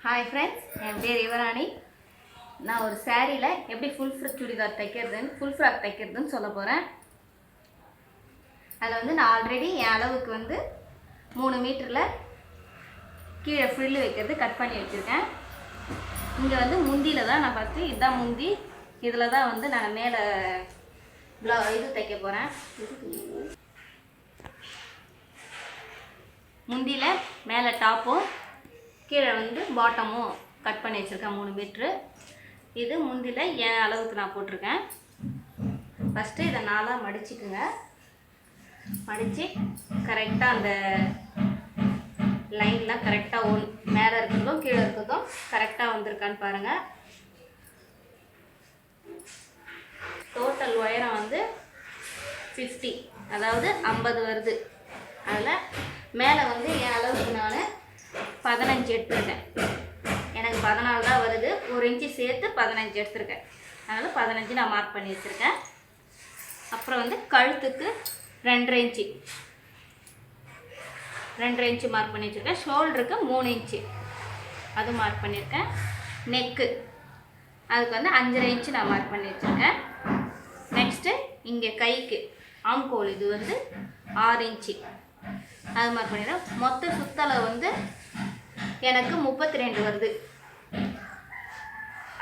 Hi friends, என் பேர் யுவராணி. நான் ஒரு சாரியில் எப்படி ஃபுல் ஃப்ராக் சுடிதார் தைக்கிறதுன்னு ஃபுல் ஃப்ராக் தைக்கிறதுன்னு சொல்ல போகிறேன். அதில் வந்து நான் ஆல்ரெடி என் அளவுக்கு வந்து 3 மீட்டரில் கீழே ஃப்ரில் வைக்கிறது கட் பண்ணி வச்சுருக்கேன். இங்கே வந்து முந்தியில் தான் நான் பார்த்து இதுதான் முந்தி, இதில் தான் வந்து நான் மேலே இது தைக்க போகிறேன். முந்தியில் மேலே டாப்பும் கீழே வந்து பாட்டமும் கட் பண்ணி வச்சுருக்கேன் 3 மீட்ரு. இது முந்தியில் என் அளவுக்கு நான் போட்டிருக்கேன். ஃபஸ்ட்டு இதை 4ஆக மடிச்சுக்குங்க. மடித்து கரெக்டாக அந்த லைன்லாம் கரெக்டாக மேலே இருக்கிறதும் கீழே இருக்கிறதும் கரெக்டாக வந்திருக்கான்னு பாருங்கள். டோட்டல் உயரம் வந்து 50, அதாவது 50 வருது. அதில் மேலே வந்து என் அளவுக்கு நான் 15 எடுத்துருக்கேன். எனக்கு 14 தான் வருது, 1 இன்ச்சு சேர்த்து 15 எடுத்துருக்கேன். அதனால் 15 நான் மார்க் பண்ணி வச்சுருக்கேன். அப்புறம் வந்து கழுத்துக்கு 2.5 இன்ச்சு 2.5 இன்ச்சு மார்க் பண்ணி வச்சுருக்கேன். ஷோல்டருக்கு 3 இன்ச்சு அது மார்க் பண்ணியிருக்கேன். நெக்கு அதுக்கு வந்து 5.5 இன்ச்சு நான் மார்க் பண்ணி வச்சுருக்கேன். நெக்ஸ்ட்டு இங்கே கைக்கு ஆம்கோல் இது வந்து 6 இன்ச்சு அது மார்க் பண்ணிடுறேன். மொத்த சுத்தளவு வந்து எனக்கு 32 வருது.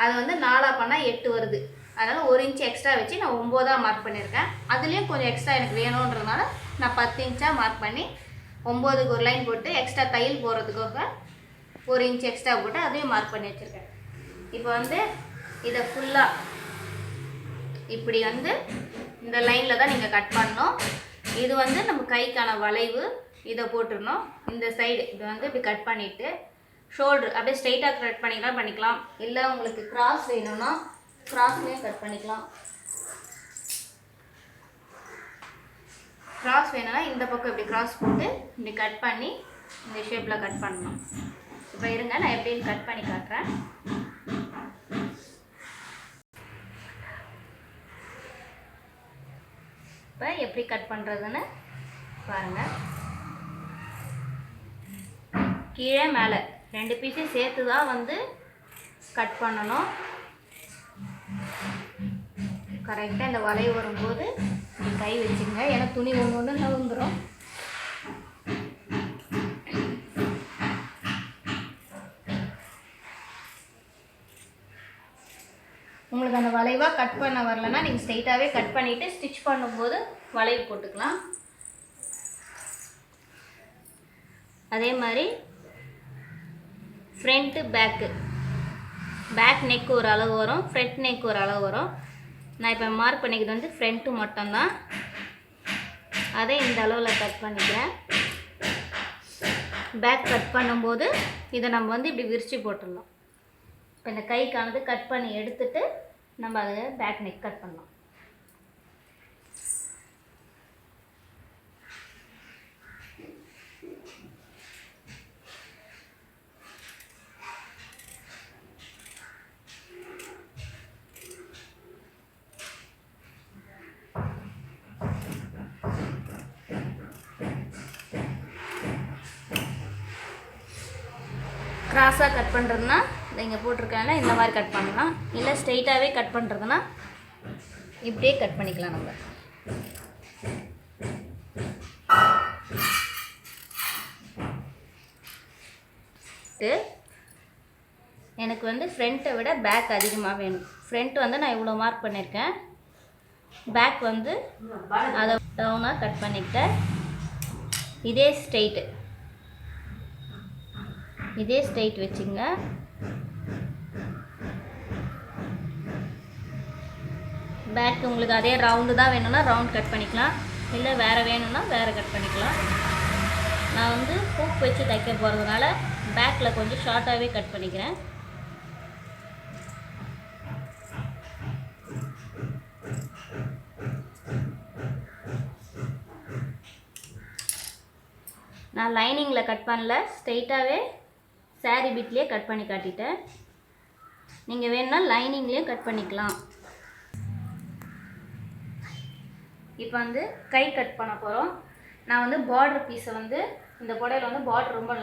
அது வந்து 4ஆக பண்ணால் 8 வருது. அதனால் 1 இன்ச்சு எக்ஸ்ட்ரா வச்சு நான் 9ஆக மார்க் பண்ணியிருக்கேன். அதுலேயும் கொஞ்சம் எக்ஸ்ட்ரா எனக்கு வேணுன்றதுனால நான் 10 இன்ச்சாக மார்க் பண்ணி 9க்கு ஒரு லைன் போட்டு எக்ஸ்ட்ரா தையல் போடுறதுக்காக 1 இன்ச் எக்ஸ்ட்ரா போட்டு அதையும் மார்க் பண்ணி வச்சுருக்கேன். இப்போ வந்து இதை ஃபுல்லாக இப்படி வந்து இந்த லைனில் தான் நீங்கள் கட் பண்ணணும். இது வந்து நம்ம கைக்கான வளைவு, இதை போட்டுடணும். இந்த சைடு இதை வந்து இப்படி கட் பண்ணிவிட்டு ஷோல்டர் அப்படியே ஸ்ட்ரைட்டாக கட் பண்ணிக்கலாம். இல்லை உங்களுக்கு கிராஸ் வேணும்னா கிராஸ்லேயும் கட் பண்ணிக்கலாம். கிராஸ் வேணும்னா இந்த பக்கம் இப்படி கிராஸ் போட்டு இப்படி கட் பண்ணி இந்த ஷேப்பில் கட் பண்ணணும். இப்போ இருங்க, நான் எப்படின்னு கட் பண்ணி காட்டுறேன். இப்போ எப்படி கட் பண்ணுறதுன்னு பாருங்கள். கீழே மேலே 2 பீஸையும் சேர்த்து தான் வந்து கட் பண்ணணும். கரெக்டாக இந்த வளைவு வரும்போது இப்படி கை வச்சுங்க. ஏன்னா துணி ஒன்று நவுந்துடும். உங்களுக்கு அந்த வளைவாக கட் பண்ண வரலன்னா நீங்கள் ஸ்ட்ரைட்டாகவே கட் பண்ணிவிட்டு ஸ்டிச் பண்ணும்போது வளைவு போட்டுக்கலாம். அதே மாதிரி ஃப்ரண்ட்டு பேக் நெக் ஒரு அளவு வரும், ஃப்ரண்ட் நெக் ஒரு அளவு வரும். நான் இப்போ மார்க் பண்ணிக்கிறது வந்து ஃப்ரண்ட்டு மட்டும்தான். அதை இந்த அளவில் கட் பண்ணிக்கிறேன். பேக் கட் பண்ணும்போது இதை நம்ம வந்து இப்படி விரித்து போட்டுடலாம். இப்போ இந்த கைக்கானது கட் பண்ணி எடுத்துட்டு நம்ம அதை பேக் நெக் கட் பண்ணலாம். கிராஸாக கட் பண்ணுறதுனா இங்கே போட்டிருக்காங்க, இந்த மாதிரி கட் பண்ணலாம். இல்லை ஸ்ட்ரெயிட்டாகவே கட் பண்ணுறதுனா இப்படியே கட் பண்ணிக்கலாம். நம்ம எனக்கு வந்து ஃப்ரண்ட்டை விட பேக் அதிகமாக வேணும். ஃப்ரண்ட் வந்து நான் இவ்வளோ மார்க் பண்ணியிருக்கேன். பேக் வந்து அதை டவுனாக கட் பண்ணிக்கிட்டேன். இதே ஸ்ட்ரெயிட் வச்சுங்க. பேக் உங்களுக்கு அதே ரவுண்டு தான் வேணும்னா ரவுண்ட் கட் பண்ணிக்கலாம். இல்லை வேறு வேணும்னா வேறு கட் பண்ணிக்கலாம். நான் வந்து ஹூக் வச்சு தைக்க போகிறதுனால பேக்கில் கொஞ்சம் ஷார்ட்டாகவே கட் பண்ணிக்கிறேன். நான் லைனிங்கில் கட் பண்ணல, ஸ்ட்ரெயிட்டாகவே சாரீ பிட்லேயே கட் பண்ணி காட்டிட்டேன். நீங்கள் வேணும்னா லைனிங்லேயும் கட் பண்ணிக்கலாம். இப்போ வந்து கை கட் பண்ண போகிறோம். நான் வந்து பார்டர் பீஸை வந்து இந்த புடவையில் வந்து பார்டர் ரொம்ப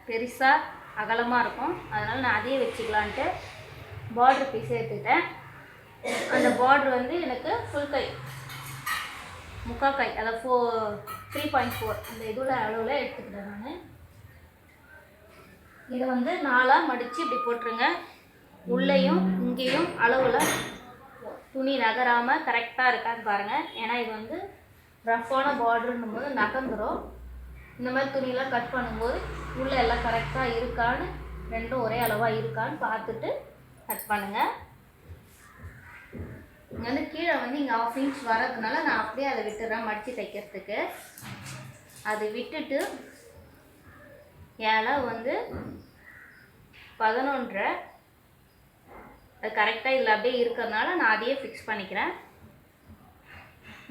பெருசாக அகலமாக இருக்கும். அதனால் நான் அதையே வச்சுக்கலான்ட்டு பார்டர் பீஸ் எடுத்துக்கிட்டேன். அந்த பார்டர் வந்து எனக்கு ஃபுல் கை, முக்கால் கை, அதாவது 3.4 அந்த இதில் அளவில் எடுத்துக்கிட்டேன் நான். இதை வந்து 4ஆக மடித்து இப்படி போட்டுருங்க. உள்ளேயும் இங்கேயும் அளவில் துணி நகராமல் கரெக்டாக இருக்கான்னு பாருங்கள். ஏன்னா இது வந்து ரஃப்பான பார்டருன்னும் போது நகர்ந்துடும். இந்த மாதிரி துணியெல்லாம் கட் பண்ணும்போது உள்ளே எல்லாம் கரெக்டாக இருக்கான்னு, ரெண்டும் ஒரே அளவாக இருக்கான்னு பார்த்துட்டு கட் பண்ணுங்கள். இங்கே வந்து கீழே வந்து இங்கே 1/2 இன்ச் வரதுனால நான் அப்படியே அதை விட்டுறேன் மடித்து தைக்கிறதுக்கு. அது விட்டுட்டு ஏழை வந்து 11.5 அது கரெக்டாக இதில் அப்படியே இருக்கிறதுனால நான் அதையே ஃபிக்ஸ் பண்ணிக்கிறேன்.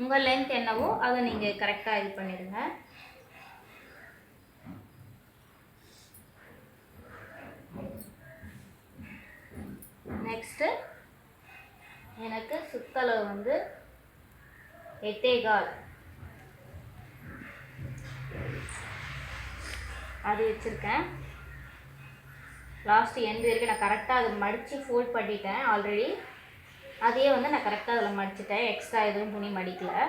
உங்கள் லென்த் என்னவோ அதை நீங்கள் கரெக்டாக இது பண்ணிடுங்க. நெக்ஸ்ட்டு எனக்கு சுத்தளவு வந்து 8.25 அது வச்சுருக்கேன். லாஸ்ட்டு எண்டு வரைக்கும் நான் கரெக்டாக அதை மடித்து ஃபோல்ட் பண்ணிட்டேன் ஆல்ரெடி. அதையே வந்து நான் கரெக்டாக அதில் மடிச்சிட்டேன், எக்ஸ்ட்ரா எதுவும் துணி மடிக்கலை.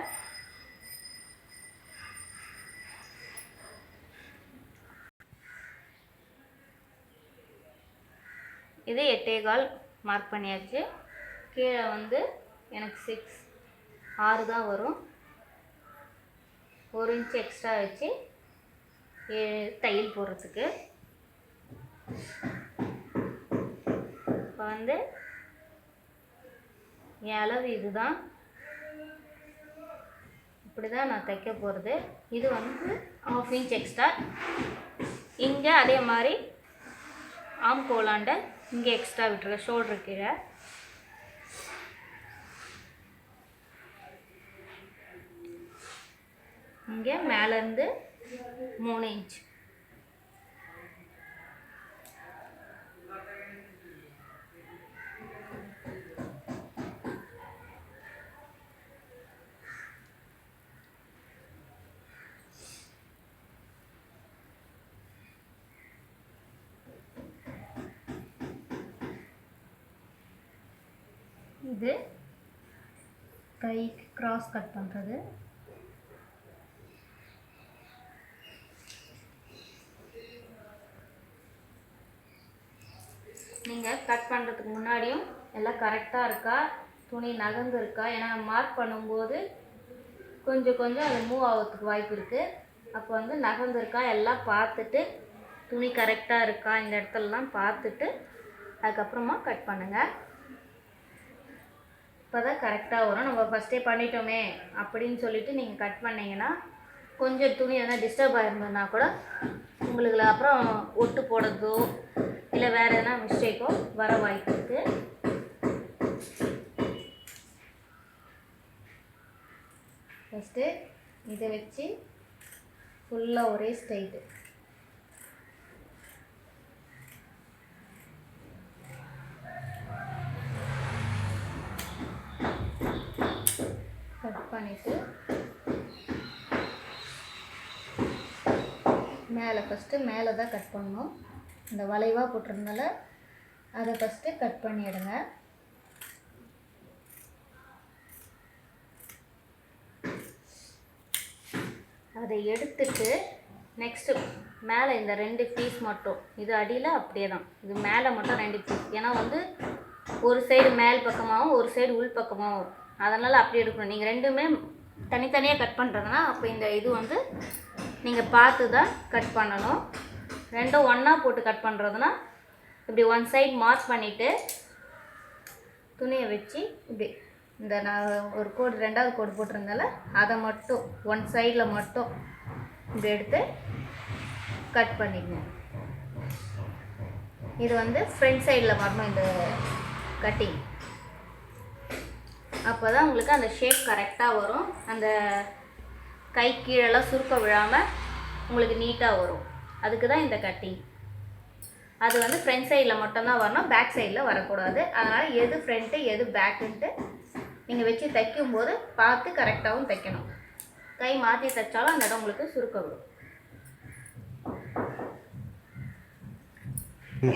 இது 8.25 மார்க் பண்ணியாச்சு. கீழே வந்து எனக்கு 6 தான் வரும். 1 இன்ச் எக்ஸ்ட்ரா வச்சு தையல் போடுறதுக்கு. இப்போ வந்து என் அளவு இதுதான். இப்படி தான் நான் தைக்க போகிறது. இது வந்து 1/2 இன்ச் எக்ஸ்ட்ரா. இங்கே அதே மாதிரி ஆம் கோலாண்ட இங்கே எக்ஸ்ட்ரா விட்டுருக்கேன், ஷோல்டரு கீழே. இங்கே மேலேருந்து 3 இன்ச். இது கை கிராஸ் கட் பண்ணுறது. நீங்கள் கட் பண்ணுறதுக்கு முன்னாடியும் எல்லாம் கரெக்டாக இருக்கா, துணி நகர்ந்து இருக்கா, ஏன்னா மார்க் பண்ணும்போது கொஞ்சம் கொஞ்சம் அது மூவ் ஆகிறதுக்கு வாய்ப்பு இருக்குது. அப்போ வந்து நகர்ந்து இருக்கா எல்லாம் பார்த்துட்டு, துணி கரெக்டாக இருக்கா இந்த இடத்துலலாம் பார்த்துட்டு அதுக்கப்புறமா கட் பண்ணுங்கள். இப்போ தான் கரெக்டாக வரும். நம்ம ஃபஸ்ட்டே பண்ணிட்டோமே அப்படின்னு சொல்லிவிட்டு நீங்கள் கட் பண்ணிங்கன்னா கொஞ்சம் துணி எதனா டிஸ்டர்ப் ஆகிருந்ததுன்னா கூட உங்களுக்கு அப்புறம் ஒட்டு போடுறதோ இல்லை வேறு எதனா மிஸ்டேக்கோ வர வாய்ப்பு இருக்குது. ஃபஸ்ட்டு இதை வச்சு ஃபுல்லாக ஒரே ஸ்ட்ரைட்டு கட் பண்ணிவிட்டு மேலே ஃபஸ்ட்டு மேலே தான் கட் பண்ணணும். இந்த வளைவாக போட்டிருந்தனால அதை ஃபஸ்ட்டு கட் பண்ணிவிடுங்க. அதை எடுத்துட்டு நெக்ஸ்ட்டு மேலே இந்த 2 பீஸ் மட்டும், இது அடியில் அப்படியே தான், இது மேலே மட்டும் 2 பீஸ். ஏன்னா வந்து ஒரு சைடு மேல் பக்கமாகவும் ஒரு சைடு உள் பக்கமாகவும் வரும். அதனால் அப்படி எடுக்கணும். நீங்கள் ரெண்டுமே தனித்தனியாக கட் பண்ணுறதுனா அப்போ இந்த இது வந்து நீங்கள் பார்த்து தான் கட் பண்ணணும். ரெண்டும் ஒன்றா போட்டு கட் பண்ணுறதுனா இப்படி ஒன் சைடு மார்க் பண்ணிவிட்டு துணியை வச்சு இப்படி இந்த நான் ஒரு கோடு 2வது கோடு போட்டிருந்தால அதை மட்டும் ஒன் சைடில் மட்டும் இப்படி எடுத்து கட் பண்ணிக்கங்க. இது வந்து ஃப்ரண்ட் சைடில் வரணும் இந்த கட்டிங். அப்போ தான் உங்களுக்கு அந்த ஷேப் கரெக்டாக வரும். அந்த கை கீழெல்லாம் சுருக்க விழாமல் உங்களுக்கு நீட்டாக வரும். அதுக்கு தான் இந்த கட்டிங். அது வந்து ஃப்ரண்ட் சைடில் மட்டும்தான் வரணும், பேக் சைடில் வரக்கூடாது. அதனால் எது ஃப்ரண்ட்டு எது பேக்குன்ட்டு நீங்கள் வச்சு தைக்கும்போது பார்த்து கரெக்டாகவும் தைக்கணும். கை மாற்றி தைச்சாலும் அந்த இடம் உங்களுக்கு சுருக்க விடும்.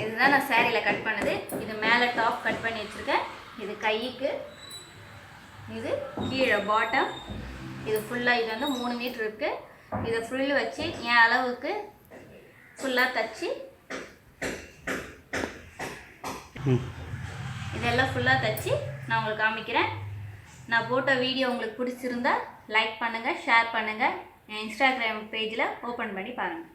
இதுதான் நான் சாரியில் கட் பண்ணது. இது மேலே டாப் கட் பண்ணி வச்சுருக்கேன். இது கைக்கு, இது கீழே பாட்டம். இது ஃபுல்லாக இது வந்து 3 மீட்டர் இருக்குது. இதை ஃபுல்லு வச்சு என் அளவுக்கு ஃபுல்லாக தச்சு இதெல்லாம் ஃபுல்லாக தச்சு நான் உங்களுக்கு காமிக்கிறேன். நான் போட்ட வீடியோ உங்களுக்கு பிடிச்சிருந்தா லைக் பண்ணுங்கள், ஷேர் பண்ணுங்கள், என் இன்ஸ்டாகிராம் பேஜில் ஓப்பன் பண்ணி பாருங்கள்.